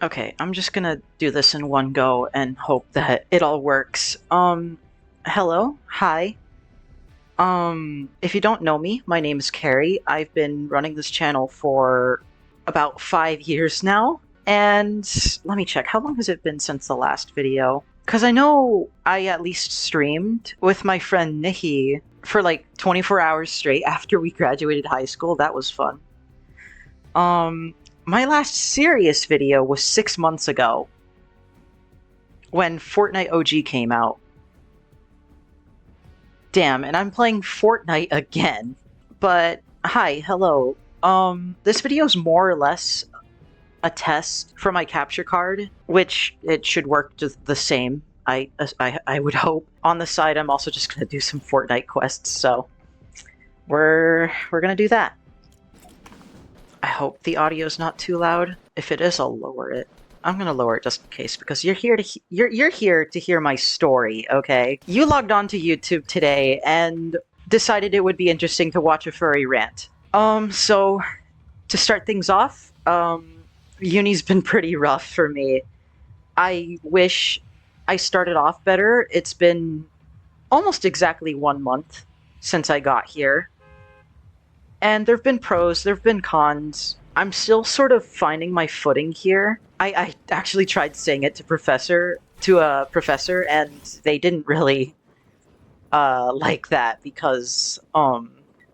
Okay, I'm just gonna do this in one go and hope that it all works. Hello? Hi. If you don't know me, my name is Carrie. I've been running this channel for about 5 years now. And let me check, how long has it been since the last video? Because I know I at least streamed with my friend Nikki for like 24 hours straight after we graduated high school. That was fun. Um, my last serious video was 6 months ago when Fortnite OG came out. Damn, and I'm playing Fortnite again. But hi, hello. This video is more or less a test for my capture card, which it should work just the same. I would hope. On the side, I'm also just gonna do some Fortnite quests, so we're gonna do that. I hope the audio's not too loud. If it is, I'll lower it. I'm gonna lower it just in case because you're here to you're here to hear my story, okay? You logged on to YouTube today and decided it would be interesting to watch a furry rant. So to start things off, uni's been pretty rough for me. I wish I started off better. It's been almost exactly 1 month since I got here. And there've been pros, there've been cons. I'm still sort of finding my footing here. I actually tried saying it to a professor, and they didn't really like that because I'm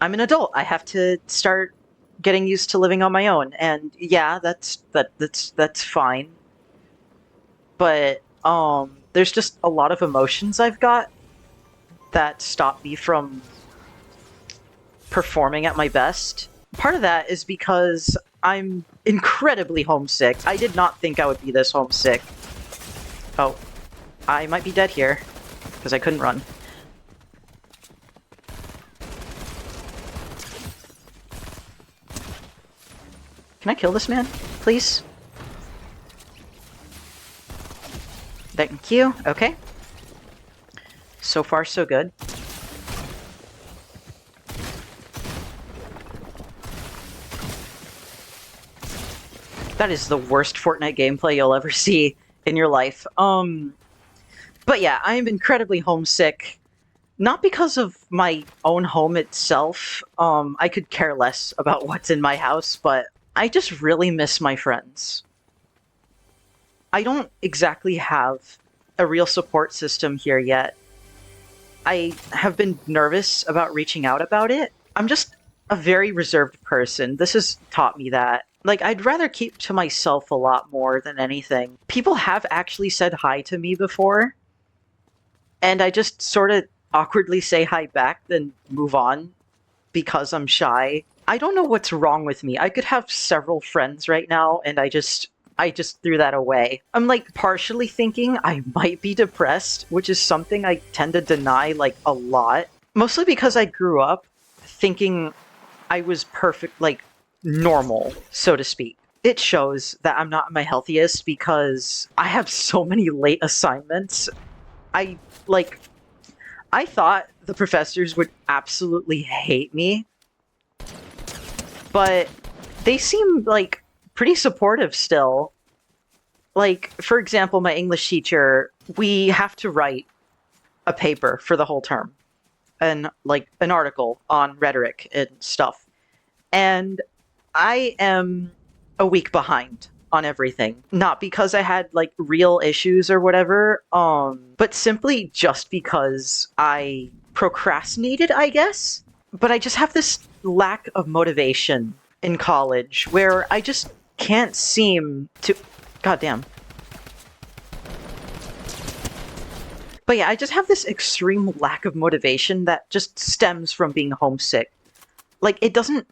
an adult. I have to start getting used to living on my own, and yeah, that's fine. But there's just a lot of emotions I've got that stop me from performing at my best. Part of that is because I'm incredibly homesick. I did not think I would be this homesick. Oh, I might be dead here, because I couldn't run. Can I kill this man, please? Thank you. Okay. So far, so good. That is the worst Fortnite gameplay you'll ever see in your life. But yeah, I am incredibly homesick. Not because of my own home itself. I could care less about what's in my house, but I just really miss my friends. I don't exactly have a real support system here yet. I have been nervous about reaching out about it. I'm just a very reserved person. This has taught me that. Like, I'd rather keep to myself a lot more than anything. People have actually said hi to me before, and I just sort of awkwardly say hi back, then move on because I'm shy. I don't know what's wrong with me. I could have several friends right now, and I just threw that away. I'm like partially thinking I might be depressed, which is something I tend to deny like a lot. Mostly because I grew up thinking I was perfect, like normal, so to speak. It shows that I'm not my healthiest because I have so many late assignments. I like I thought the professors would absolutely hate me, but they seem like pretty supportive still. Like, for example, my English teacher, we have to write a paper for the whole term, and like an article on rhetoric and stuff. And I am a week behind on everything. Not because I had like real issues or whatever, but simply just because I procrastinated, I guess. But I just have this lack of motivation in college where I just can't seem to. Goddamn. But yeah, I just have this extreme lack of motivation that just stems from being homesick. Like, it doesn't.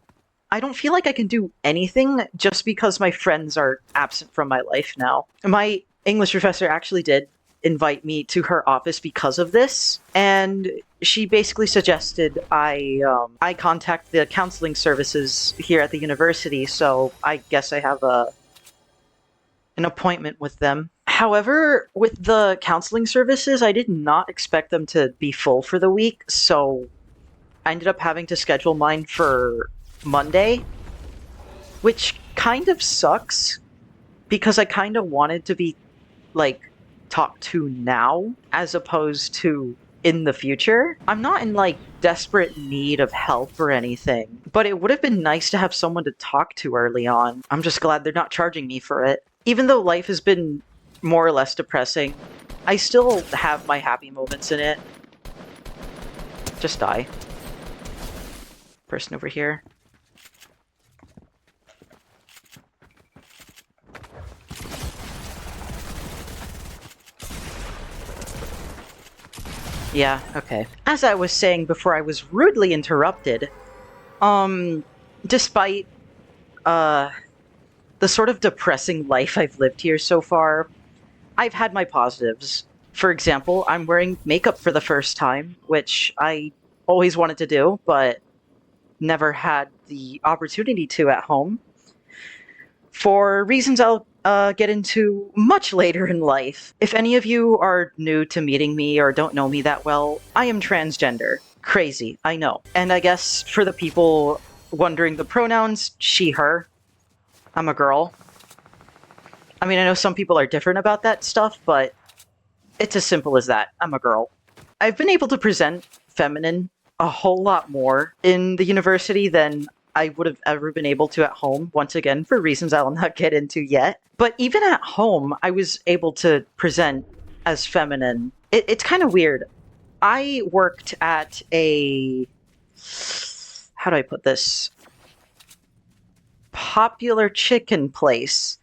I don't feel like I can do anything just because my friends are absent from my life now. My English professor actually did invite me to her office because of this, and she basically suggested I contact the counseling services here at the university, so I guess I have an appointment with them. However, with the counseling services, I did not expect them to be full for the week, so I ended up having to schedule mine for Monday, which kind of sucks because I kind of wanted to be, like, talked to now as opposed to in the future. I'm not in, like, desperate need of help or anything, but it would have been nice to have someone to talk to early on. I'm just glad they're not charging me for it. Even though life has been more or less depressing, I still have my happy moments in it. Just die. Person over here. Yeah, okay. As I was saying before I was rudely interrupted, despite, the sort of depressing life I've lived here so far, I've had my positives. For example, I'm wearing makeup for the first time, which I always wanted to do, but never had the opportunity to at home. For reasons I'll get into much later in life. If any of you are new to meeting me or don't know me that well, I am transgender. Crazy, I know. And I guess for the people wondering the pronouns, she, her. I'm a girl. I mean, I know some people are different about that stuff, but it's as simple as that. I'm a girl. I've been able to present feminine a whole lot more in the university than I would have ever been able to at home, once again, for reasons I'll not get into yet. But even at home, I was able to present as feminine. It's kind of weird. I worked at a... how do I put this? Popular chicken place.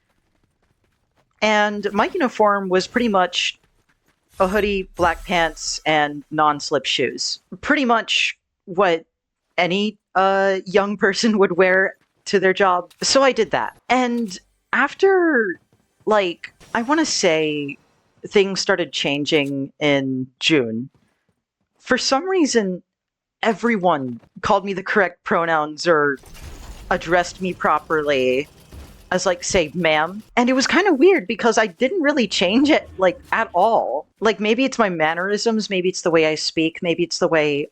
And my uniform was pretty much a hoodie, black pants, and non-slip shoes. Pretty much what any young person would wear to their job. So I did that. And after, like, I want to say things started changing in June, for some reason, everyone called me the correct pronouns or addressed me properly as, like, say, ma'am. And it was kind of weird because I didn't really change it, like, at all. Like, maybe it's my mannerisms, maybe it's the way I speak, maybe it's the way,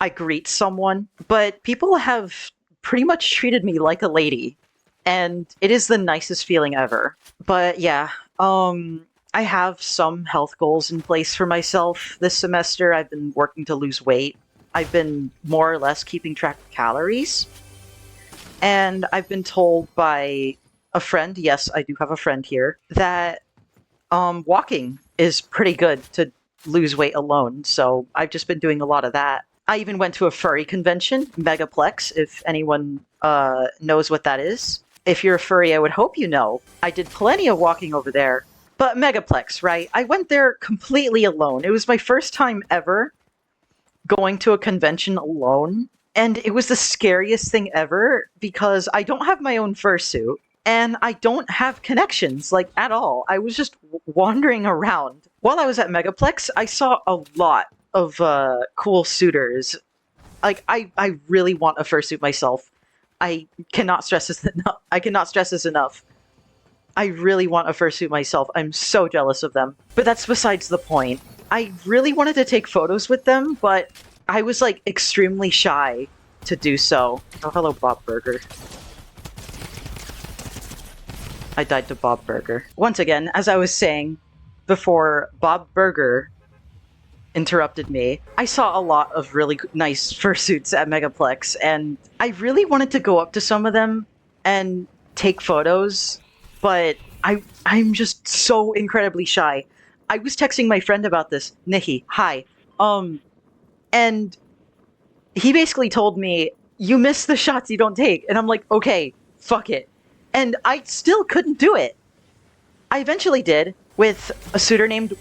I greet someone. But people have pretty much treated me like a lady. And it is the nicest feeling ever. But yeah, I have some health goals in place for myself this semester. I've been working to lose weight. I've been more or less keeping track of calories. And I've been told by a friend, yes, I do have a friend here, that walking is pretty good to lose weight alone. So I've just been doing a lot of that. I even went to a furry convention, Megaplex, if anyone knows what that is. If you're a furry, I would hope you know. I did plenty of walking over there. But Megaplex, right? I went there completely alone. It was my first time ever going to a convention alone. And it was the scariest thing ever because I don't have my own fursuit and I don't have connections, like, at all. I was just wandering around. While I was at Megaplex, I saw a lot of cool suitors. Like, I really want a fursuit myself. I cannot stress this enough. I cannot stress this enough. I really want a fursuit myself. I'm so jealous of them. But that's besides the point. I really wanted to take photos with them, but I was, like, extremely shy to do so. Oh, hello, Bob Burger. I died to Bob Burger. Once again, as I was saying before Bob Burger interrupted me, I saw a lot of really nice fursuits at Megaplex, and I really wanted to go up to some of them and take photos, but I'm just so incredibly shy. I was texting my friend about this, Nikki, hi. And he basically told me, you miss the shots you don't take. And I'm like, okay, fuck it. And I still couldn't do it. I eventually did with a suitor named...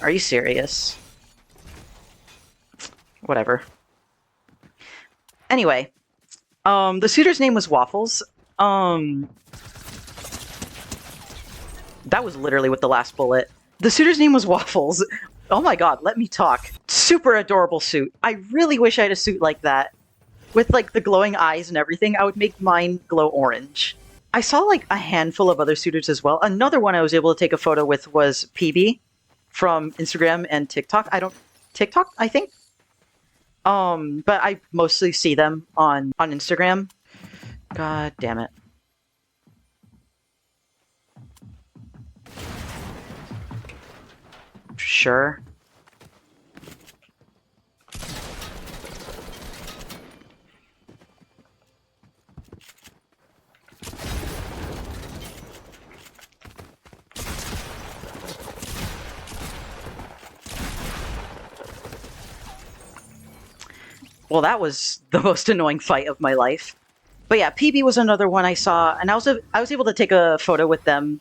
Are you serious? Whatever. Anyway, the suitor's name was Waffles. That was literally with the last bullet. The suitor's name was Waffles. Oh my god, let me talk. Super adorable suit. I really wish I had a suit like that. With, like, the glowing eyes and everything, I would make mine glow orange. I saw, like, a handful of other suitors as well. Another one I was able to take a photo with was PB from Instagram and TikTok. TikTok, I think? But I mostly see them on Instagram. God damn it. Sure. Well, that was the most annoying fight of my life. But yeah, PB was another one I saw, and I was able to take a photo with them.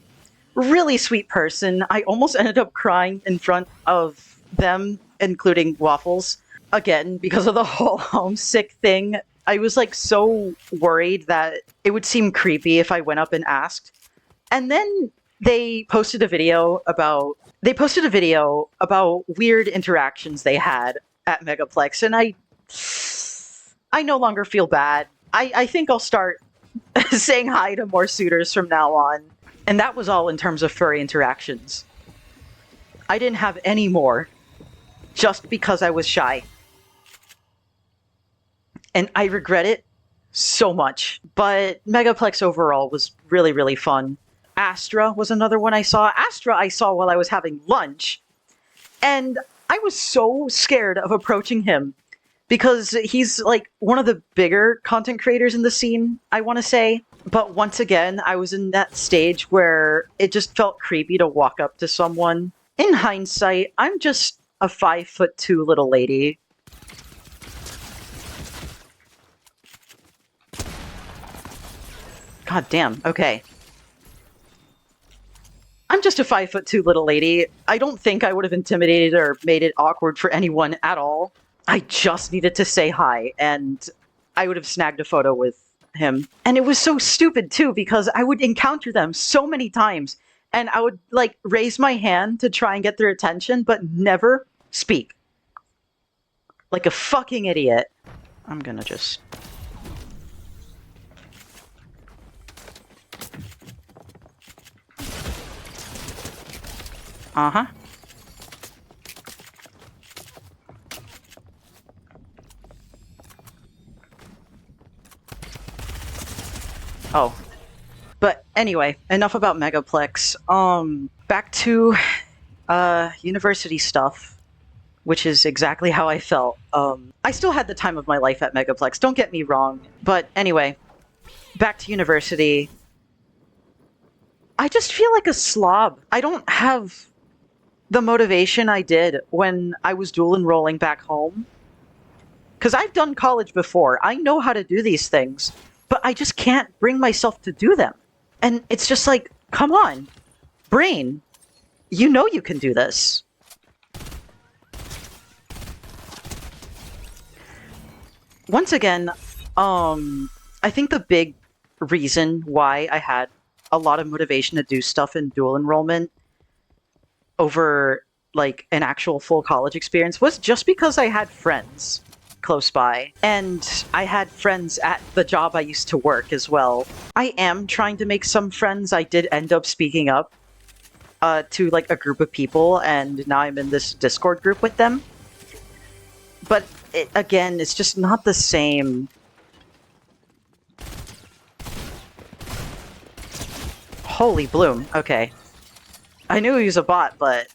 Really sweet person. I almost ended up crying in front of them, including Waffles, again because of the whole homesick thing. I was like so worried that it would seem creepy if I went up and asked. And then they posted a video about weird interactions they had at Megaplex, and I no longer feel bad. I think I'll start saying hi to more suitors from now on. And that was all in terms of furry interactions. I didn't have any more just because I was shy. And I regret it so much. But Megaplex overall was really, really fun. Astra was another one I saw. Astra I saw while I was having lunch. And I was so scared of approaching him because he's like one of the bigger content creators in the scene, I want to say. But once again, I was in that stage where it just felt creepy to walk up to someone. In hindsight, I'm just a 5'2" little lady. God damn, okay. I'm just a 5'2" little lady. I don't think I would have intimidated or made it awkward for anyone at all. I just needed to say hi, and I would have snagged a photo with him. And it was so stupid, too, because I would encounter them so many times, and I would, like, raise my hand to try and get their attention, but never speak. Like a fucking idiot. I'm gonna just... Uh-huh. Oh. But anyway, enough about Megaplex. Back to university stuff, which is exactly how I felt. I still had the time of my life at Megaplex, don't get me wrong. But anyway, back to university. I just feel like a slob. I don't have the motivation I did when I was dual enrolling back home. Because I've done college before. I know how to do these things, but I just can't bring myself to do them. And it's just like, come on, brain, you know you can do this. Once again, I think the big reason why I had a lot of motivation to do stuff in dual enrollment over like an actual full college experience was just because I had friends close by, and I had friends at the job I used to work as well. I am trying to make some friends. I did end up speaking up to like a group of people, and now I'm in this Discord group with them. But again, it's just not the same. Holy bloom. Okay. I knew he was a bot, but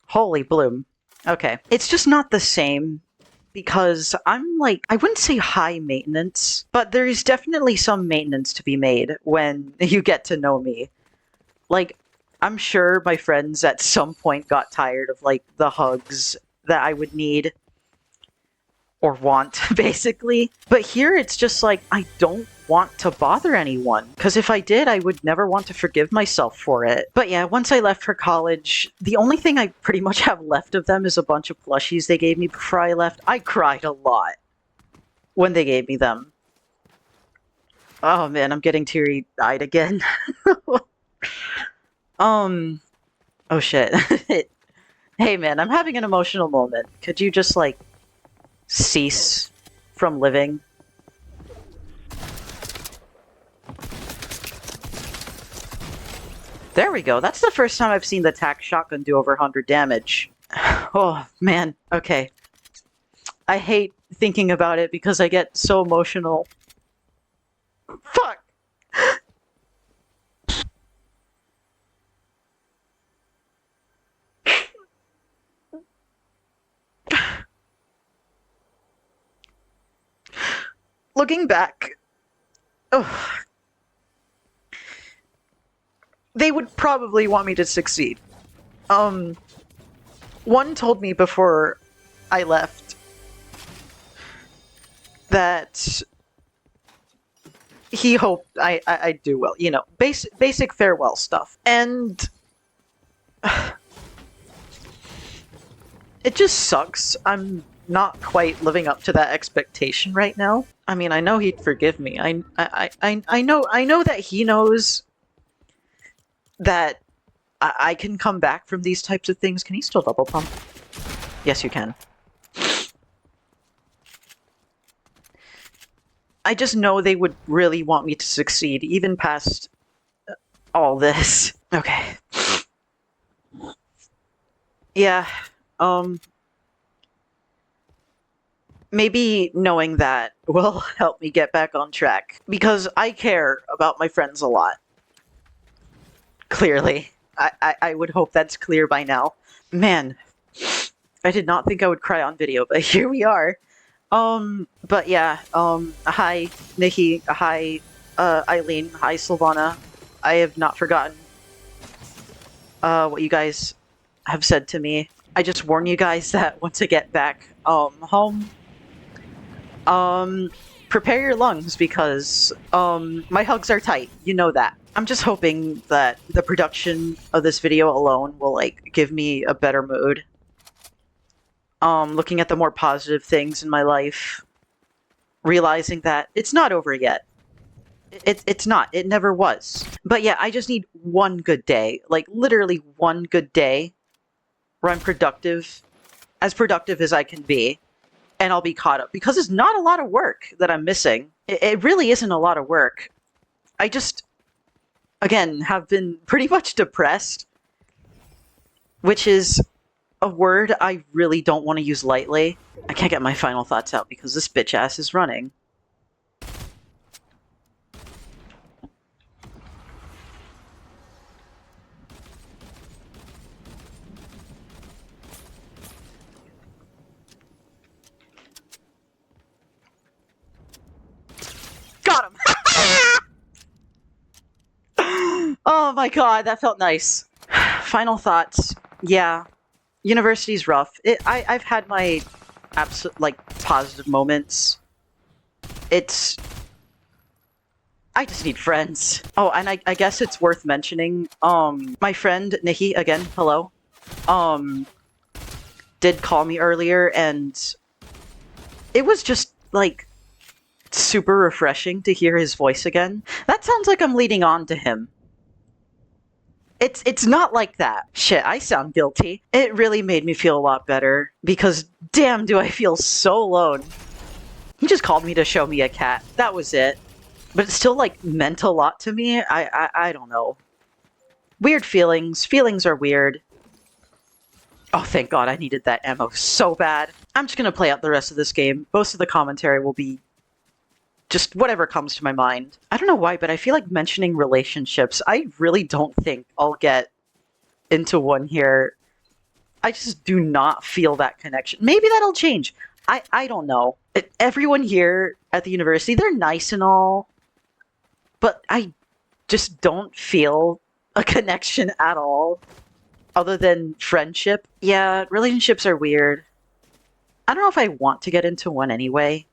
holy bloom. Okay. It's just not the same because I'm like, I wouldn't say high maintenance, but there is definitely some maintenance to be made when you get to know me. Like, I'm sure my friends at some point got tired of like the hugs that I would need or want, basically. But here it's just like, I don't want to bother anyone, because if I did, I would never want to forgive myself for it. But yeah, once I left for college, the only thing I pretty much have left of them is a bunch of plushies they gave me before I left. I cried a lot when they gave me them. Oh man, I'm getting teary-eyed again. Oh shit. Hey man, I'm having an emotional moment. Could you just like cease from living? There we go. That's the first time I've seen the tac shotgun do over 100 damage. Oh, man. Okay. I hate thinking about it because I get so emotional. Fuck! Looking back, ugh, they would probably want me to succeed. One told me before I left that he hoped I'd do well, you know, basic farewell stuff. And it just sucks. I'm not quite living up to that expectation right now. I mean, I know he'd forgive me. I know that he knows that I can come back from these types of things. Can he still double pump? Yes, you can. I just know they would really want me to succeed, even past all this. Okay. Yeah, maybe knowing that will help me get back on track. Because I care about my friends a lot. Clearly. I would hope that's clear by now. Man, I did not think I would cry on video, but here we are. But yeah, hi, Nikki, hi, Eileen, hi, Sylvana. I have not forgotten, what you guys have said to me. I just warn you guys that once I get back, home, prepare your lungs because, my hugs are tight. You know that. I'm just hoping that the production of this video alone will, like, give me a better mood. Looking at the more positive things in my life, realizing that it's not over yet. It's not. It never was. But yeah, I just need one good day. Like, literally one good day where I'm productive, as productive as I can be, and I'll be caught up. Because it's not a lot of work that I'm missing. It really isn't a lot of work. I just, again, have been pretty much depressed, which is a word I really don't want to use lightly. I can't get my final thoughts out because this bitch ass is running. Got him! Oh my god, that felt nice. Final thoughts. Yeah, university's rough. I've had my absolute, like, positive moments. I just need friends. Oh, and I guess it's worth mentioning, my friend, Nikki, again, hello, did call me earlier, and it was just, like, super refreshing to hear his voice again. That sounds like I'm leading on to him. It's not like that. Shit, I sound guilty. It really made me feel a lot better, because damn do I feel so alone. He just called me to show me a cat. That was it. But it still, like, meant a lot to me. I don't know. Weird feelings. Feelings are weird. Oh, thank God, I needed that ammo so bad. I'm just gonna play out the rest of this game. Most of the commentary will be just whatever comes to my mind. I don't know why, but I feel like mentioning relationships, I really don't think I'll get into one here. I just do not feel that connection. Maybe that'll change. I don't know. Everyone here at the university, they're nice and all, but I just don't feel a connection at all, other than friendship. Yeah, relationships are weird. I don't know if I want to get into one anyway.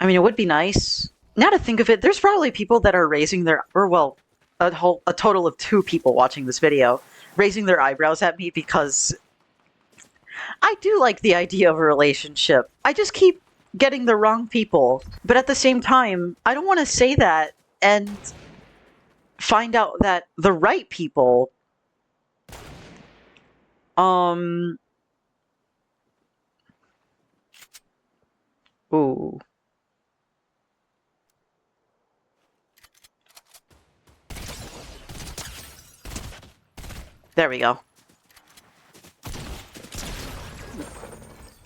I mean, it would be nice. Now to think of it, there's probably people that are raising their, or well, a total of 2 people watching this video, raising their eyebrows at me because I do like the idea of a relationship. I just keep getting the wrong people. But at the same time, I don't want to say that and find out that the right people, ooh. There we go.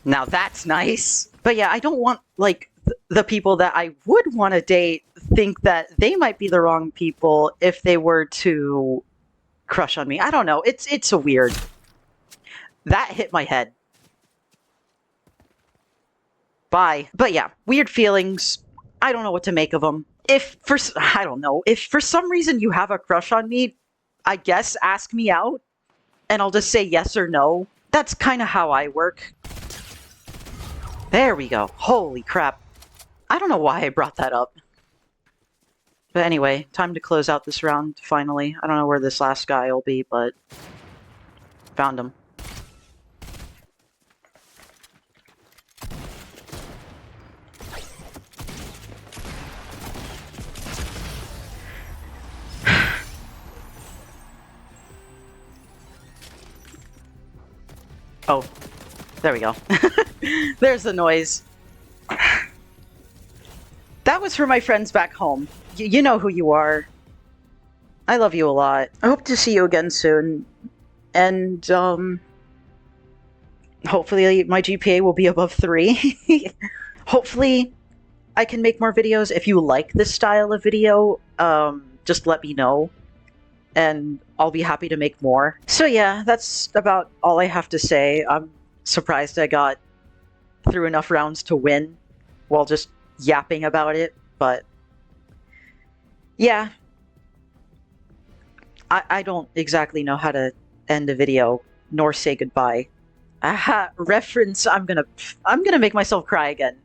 Now that's nice. But yeah, I don't want, like, the people that I would want to date think that they might be the wrong people if they were to crush on me. I don't know. It's a weird. That hit my head. Bye. But yeah, weird feelings. I don't know what to make of them. I don't know. If for some reason you have a crush on me, I guess ask me out and I'll just say yes or no. That's kind of how I work. There we go. Holy crap. I don't know why I brought that up. But anyway, time to close out this round, finally. I don't know where this last guy will be, but found him. Oh, there we go. There's the noise. That was for my friends back home. You know who you are. I love you a lot. I hope to see you again soon. And, hopefully my GPA will be above 3. Hopefully I can make more videos. If you like this style of video, just let me know. And I'll be happy to make more. So yeah, that's about all I have to say. I'm surprised I got through enough rounds to win while just yapping about it, but yeah. I don't exactly know how to end a video nor say goodbye. Aha, reference, I'm gonna make myself cry again.